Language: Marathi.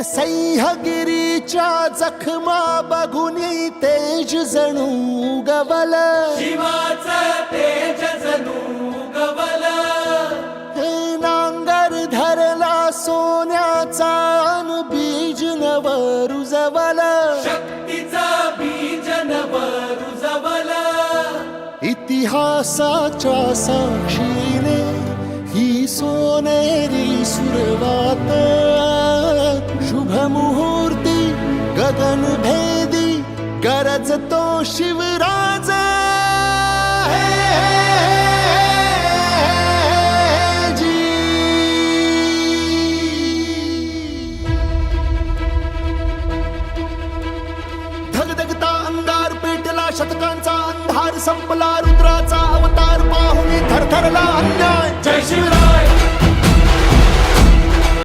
सह्यागिरीच्या जखमा बघुनी तेज जणू गवल, शिवाचं तेज जणू गवल. हे नांगर धरला सोन्याचा अन बीज नव रुजवल, शक्तीचा बीज नव रुजवल. इतिहासाच्या साक्षीने ही सोनेरी सुरवात, शुभ मुहूर्ती गगन भेदी गरजतो शिव